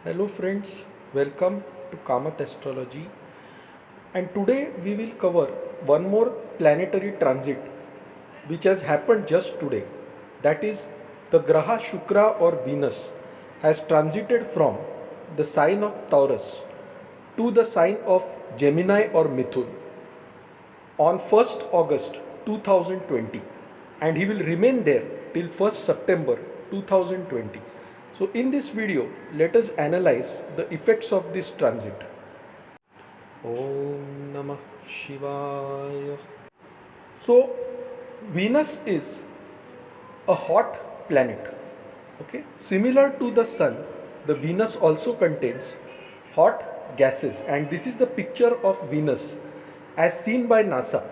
Hello friends, welcome to Kamath Astrology, and today we will cover one more planetary transit which has happened just today. That is, the Graha Shukra or Venus has transited from the sign of Taurus to the sign of Gemini or Mithun on 1st August 2020, and he will remain there till 1st September 2020. So in this video, let us analyze the effects of this transit. Om Namah Shivaya. So Venus is a hot planet. Okay, similar to the Sun, the Venus also contains hot gases, and this is the picture of Venus as seen by NASA.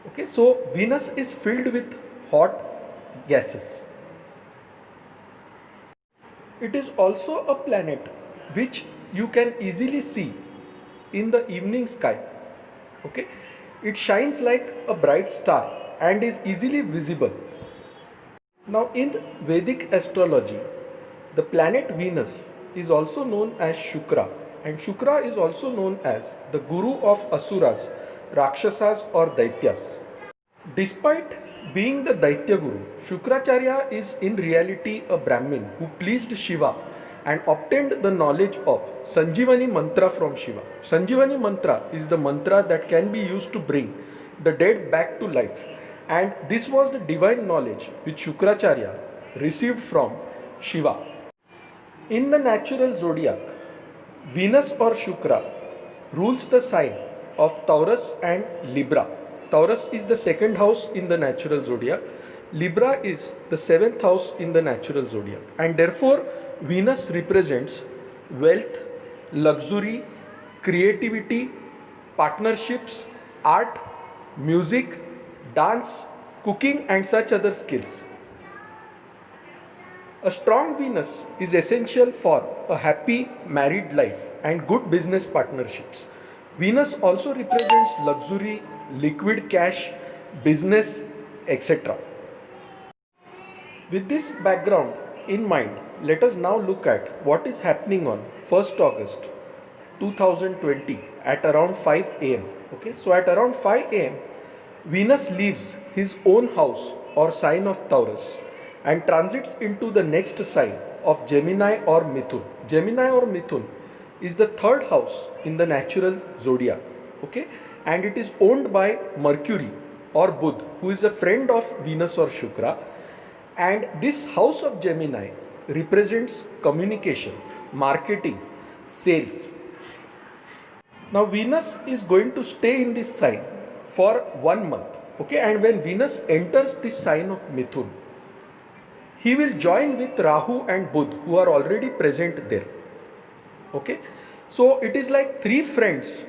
Okay, so Venus is filled with hot gases. It is also a planet which you can easily see in the evening sky. Okay, it shines like a bright star and is easily visible. Now, in Vedic astrology, the planet Venus is also known as Shukra, and Shukra is also known as the guru of Asuras, Rakshasas, or Daityas. Despite being the Daitya Guru, Shukracharya is in reality a Brahmin who pleased Shiva and obtained the knowledge of Sanjivani mantra from Shiva. Sanjivani mantra is the mantra that can be used to bring the dead back to life, and this was the divine knowledge which Shukracharya received from Shiva. In the natural zodiac, Venus or Shukra rules the sign of Taurus and Libra. Taurus is the second house in the natural zodiac. Libra is the seventh house in the natural zodiac, and therefore Venus represents wealth, luxury, creativity, partnerships, art, music, dance, cooking, and such other skills. A strong Venus is essential for a happy married life and good business partnerships. Venus also represents luxury, liquid cash, business, etc. With this background in mind, let us now look at what is happening on 1st August 2020 at around 5 am. Okay, so at around 5 am, Venus leaves his own house or sign of Taurus and transits into the next sign of Gemini or Mithun. Gemini or Mithun is the third house in the natural zodiac. Okay, and it is owned by Mercury or Budh, who is a friend of Venus or Shukra. And this house of Gemini represents communication, marketing, sales. Now Venus is going to stay in this sign for 1 month. Okay, and when Venus enters this sign of Mithun, he will join with Rahu and Budh, who are already present there. Okay, so it is like three friends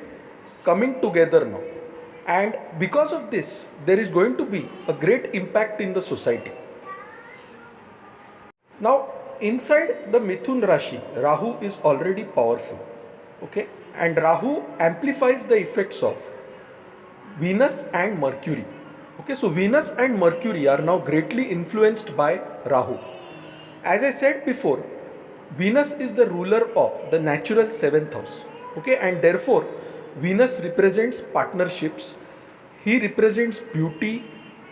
coming together now, and because of this there is going to be a great impact in the society. Now inside the Mithun Rashi, Rahu is already powerful. Okay, and Rahu amplifies the effects of Venus and Mercury. Okay, so Venus and Mercury are now greatly influenced by Rahu. As I said before, Venus is the ruler of the natural 7th house. Okay, and therefore Venus represents partnerships, he represents beauty,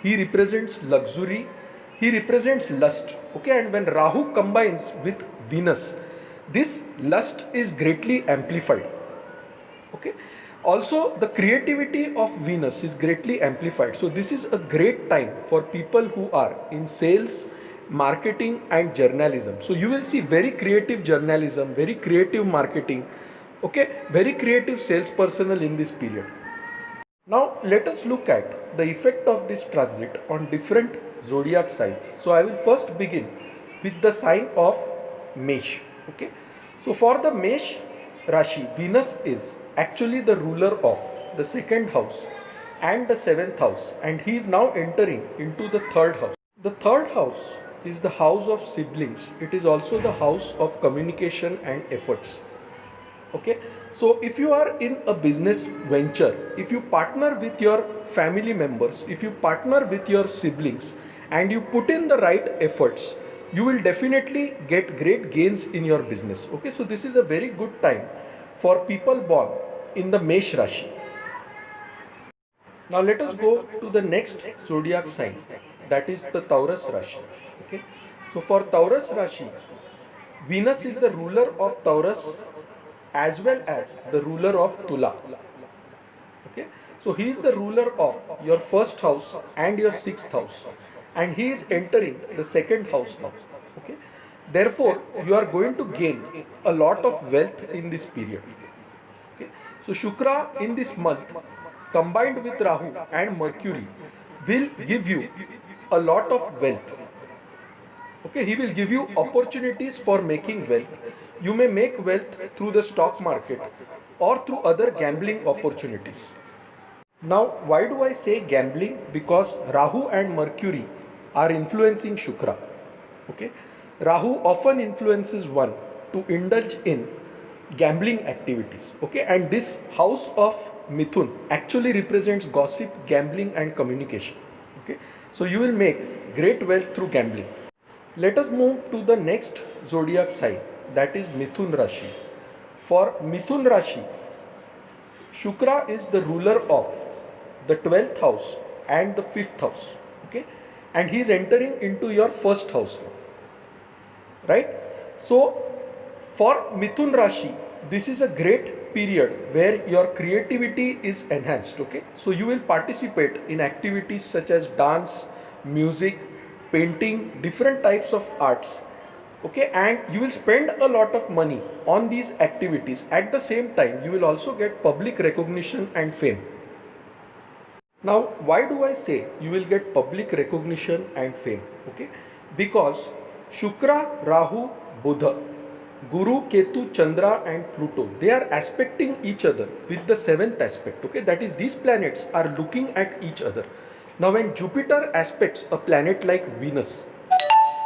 he represents luxury, he represents lust. Okay, and when Rahu combines with Venus, this lust is greatly amplified. Okay, also the creativity of Venus is greatly amplified. So this is a great time for people who are in sales, marketing, and journalism. So you will see very creative journalism, very creative marketing, okay, very creative sales personnel in this period. Now let us look at the effect of this transit on different zodiac signs. So I will first begin with the sign of Mesh. Okay, so for the Mesh Rashi, Venus is actually the ruler of the second house and the 7th house, and he is now entering into the third house. The third house is the house of siblings. It is also the house of communication and efforts. Okay, so if you are in a business venture, if you partner with your family members, if you partner with your siblings and you put in the right efforts, you will definitely get great gains in your business. Okay, so this is a very good time for people born in the Mesh Rashi. Now let us go to the next zodiac sign, that is the Taurus Rashi. Okay, so for Taurus Rashi, Venus is the ruler of Taurus as well as the ruler of Tula. Okay, so he is the ruler of your first house and your sixth house, and he is entering the second house now. Okay, therefore you are going to gain a lot of wealth in this period. Okay, so Shukra in this month combined with Rahu and Mercury will give you a lot of wealth. Okay, he will give you opportunities for making wealth. You may make wealth through the stock market or through other gambling opportunities. Now, why do I say gambling? Because Rahu and Mercury are influencing Shukra. Okay, Rahu often influences one to indulge in gambling activities. Okay, and this house of Mithun actually represents gossip, gambling, and communication. Okay, so you will make great wealth through gambling. Let us move to the next zodiac sign, that is Mithun Rashi. For Mithun Rashi, Shukra is the ruler of the 12th house and the 5th house. Okay, and he is entering into your first house now. Right? So, for Mithun Rashi, this is a great period where your creativity is enhanced. Okay, so you will participate in activities such as dance, music, painting, different types of arts. Okay, and you will spend a lot of money on these activities. At the same time, you will also get public recognition and fame. Now, why do I say you will get public recognition and fame? Okay, because Shukra, Rahu, Buddha, Guru, Ketu, Chandra and Pluto, they are aspecting each other with the 7th aspect. Okay, that is, these planets are looking at each other. Now when Jupiter aspects a planet like Venus,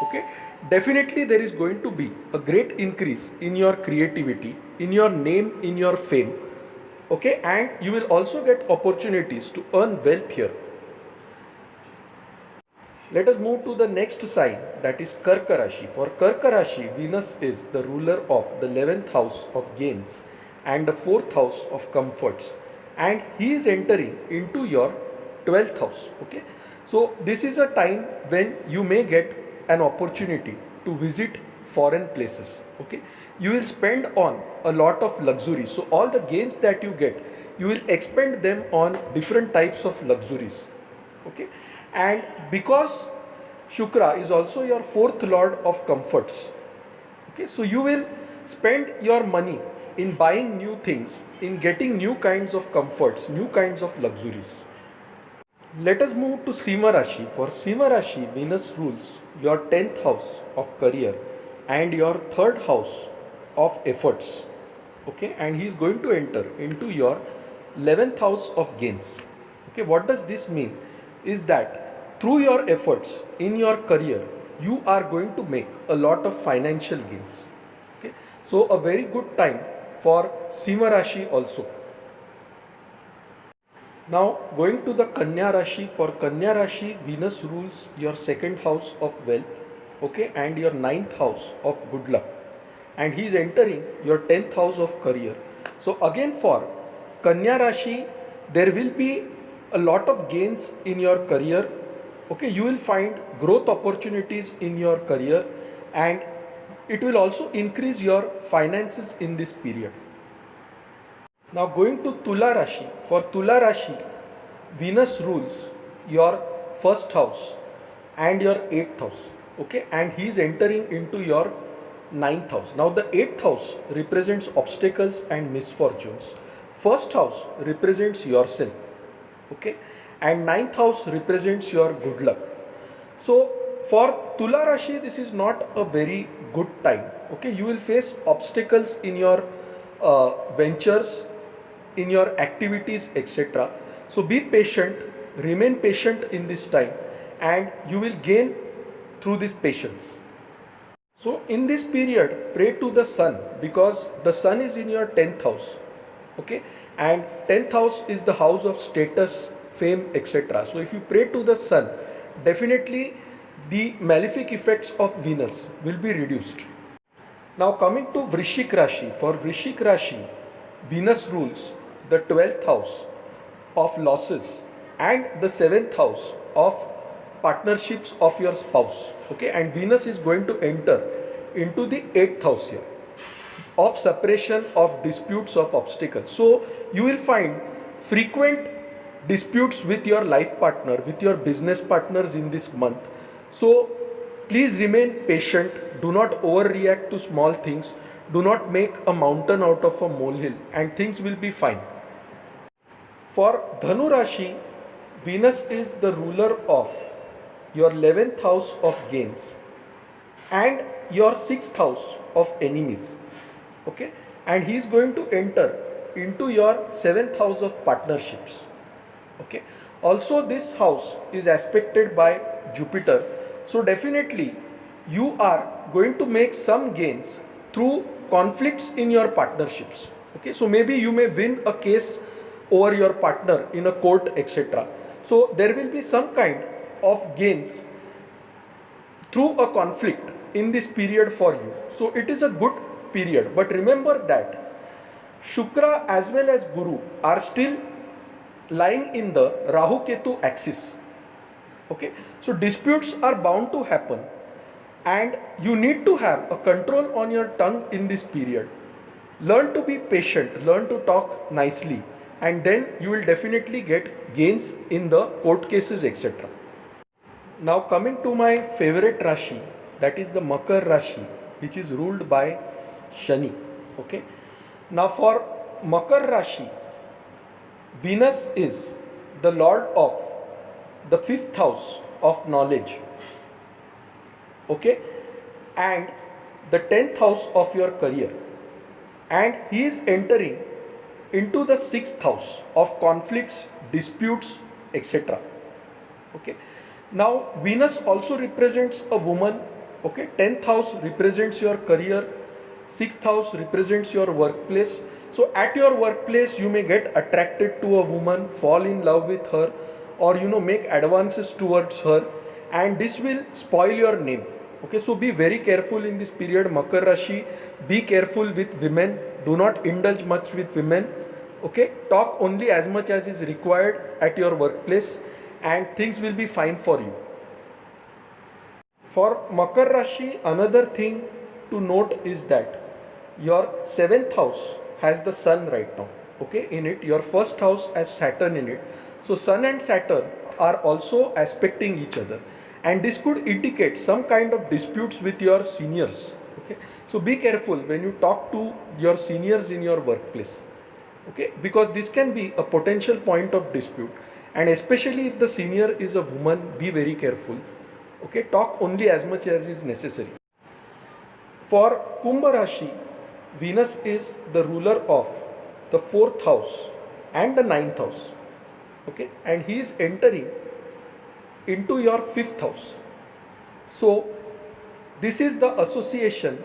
okay, definitely there is going to be a great increase in your creativity, in your name, in your fame. Okay, and you will also get opportunities to earn wealth here. Let us move to the next sign, that is Karka Rashi. For Karka Rashi, Venus is the ruler of the 11th house of gains and the 4th house of comforts, and he is entering into your 12th house. Okay, so this is a time when you may get an opportunity to visit foreign places. Okay, you will spend on a lot of luxury, so all the gains that you get, you will expend them on different types of luxuries. Okay, and because Shukra is also your 4th lord of comforts, okay, so you will spend your money in buying new things, in getting new kinds of comforts, new kinds of luxuries. Let us move to Sima Rashi. For Sima Rashi, Venus rules your 10th house of career and your 3rd house of efforts. Okay, and he is going to enter into your 11th house of gains. Okay, what does this mean? Is that through your efforts in your career, you are going to make a lot of financial gains. Okay, so a very good time for Sima Rashi also. Now going to the Kanya Rashi. For Kanya Rashi, Venus rules your 2nd house of wealth, okay, and your 9th house of good luck, and he is entering your 10th house of career. So again for Kanya Rashi, there will be a lot of gains in your career. Okay, you will find growth opportunities in your career, and it will also increase your finances in this period. Now going to Tula Rashi. For Tula Rashi, Venus rules your 1st house and your 8th house. Okay, and he is entering into your 9th house. Now the 8th house represents obstacles and misfortunes. 1st house represents yourself. Okay, and 9th house represents your good luck. So for Tula Rashi, this is not a very good time. Okay, you will face obstacles in your ventures, in your activities, etc. So be patient, remain patient in this time, and you will gain through this patience. So in this period, pray to the sun, because the sun is in your 10th house. Okay, and 10th house is the house of status, fame, etc. So if you pray to the sun, definitely the malefic effects of Venus will be reduced. Now coming to Vrishik Rashi. For Vrishik Rashi, Venus rules the 12th house of losses and the 7th house of partnerships of your spouse. Okay, and Venus is going to enter into the 8th house here of separation, of disputes, of obstacles. So you will find frequent disputes with your life partner, with your business partners in this month. So please remain patient. Do not overreact to small things. Do not make a mountain out of a molehill, and things will be fine. For Dhanu Rashi, Venus is the ruler of your 11th house of gains and your 6th house of enemies. Okay, and he is going to enter into your 7th house of partnerships. Okay, also this house is aspected by Jupiter, so definitely you are going to make some gains through conflicts in your partnerships. Okay, so maybe you may win a case over your partner in a court, etc. So there will be some kind of gains through a conflict in this period for you. So it is a good period, but remember that Shukra as well as Guru are still lying in the Rahu Ketu axis. Okay, so disputes are bound to happen, and you need to have a control on your tongue in this period. Learn to be patient, learn to talk nicely, and then you will definitely get gains in the court cases, etc. Now coming to my favorite Rashi, that is the Makar Rashi, which is ruled by Shani. Okay, now for Makar Rashi, Venus is the lord of the 5th house of knowledge. Okay, and the 10th house of your career, and he is entering into the 6th house of conflicts, disputes, etc. Okay, now Venus also represents a woman. Okay, 10th house represents your career, 6th house represents your workplace. So at your workplace you may get attracted to a woman, fall in love with her, or make advances towards her, and this will spoil your name. Okay, so be very careful in this period, Makar Rashi. Be careful with women. Do not indulge much with women. Okay, talk only as much as is required at your workplace, and things will be fine for you. For Makar Rashi, another thing to note is that your 7th house has the sun right now. Okay, in it, your 1st house has Saturn in it. So sun and Saturn are also aspecting each other, and this could indicate some kind of disputes with your seniors. Okay, so be careful when you talk to your seniors in your workplace. Okay, because this can be a potential point of dispute, and especially if the senior is a woman, be very careful. Okay, talk only as much as is necessary. For Kumbha Rashi, Venus is the ruler of the 4th house and the 9th house. Okay, and he is entering into your 5th house. So this is the association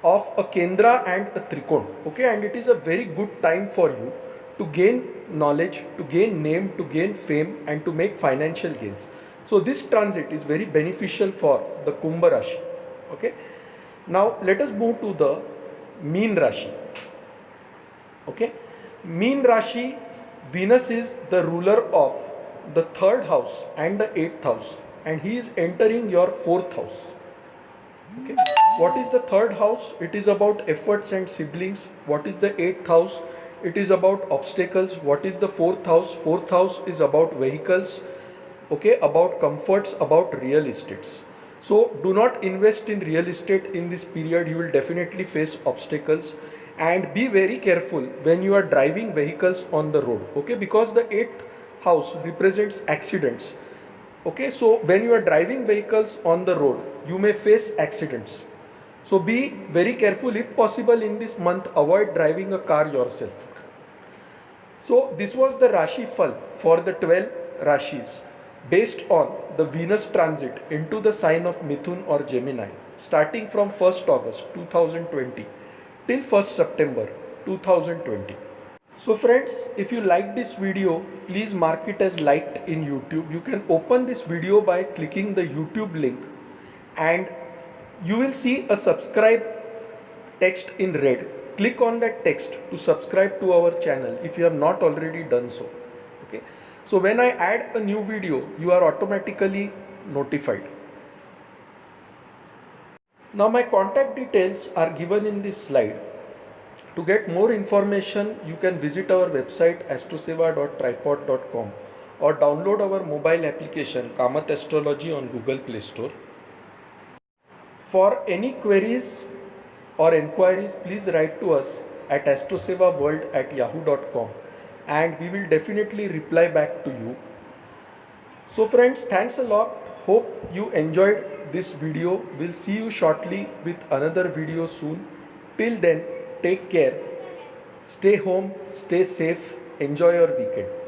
of a Kendra and a Trikon. Okay, and it is a very good time for you to gain knowledge, to gain name, to gain fame, and to make financial gains. So this transit is very beneficial for the Kumbha Rashi. Okay, now let us move to the Meen Rashi. Okay, Meen Rashi, Venus is the ruler of the 3rd house and the 8th house, and he is entering your 4th house. Okay, what is the 3rd house? It is about efforts and siblings. What is the 8th house? It is about obstacles. What is the 4th house? 4th house is about vehicles. Okay, about comforts, about real estates. So do not invest in real estate in this period. You will definitely face obstacles, and be very careful when you are driving vehicles on the road. Okay, because the 8th house represents accidents. Okay, so when you are driving vehicles on the road, you may face accidents. So be very careful. If possible in this month, avoid driving a car yourself. So this was the Rashi Fal for the 12 Rashis based on the Venus transit into the sign of Mithun or Gemini, starting from 1st August 2020 till 1st September 2020. So friends, if you like this video, please mark it as liked in YouTube. You can open this video by clicking the YouTube link and you will see a subscribe text in red. Click on that text to subscribe to our channel if you have not already done so. Okay, so when I add a new video, you are automatically notified. Now my contact details are given in this slide. To get more information, you can visit our website astroseva.tripod.com or download our mobile application Kamath Astrology on Google Play Store. For any queries or enquiries, please write to us at astrosevaworld@yahoo.com and we will definitely reply back to you. So friends, thanks a lot. Hope you enjoyed this video. We'll see you shortly with another video soon. Till then, take care. Stay home, stay safe, enjoy your weekend.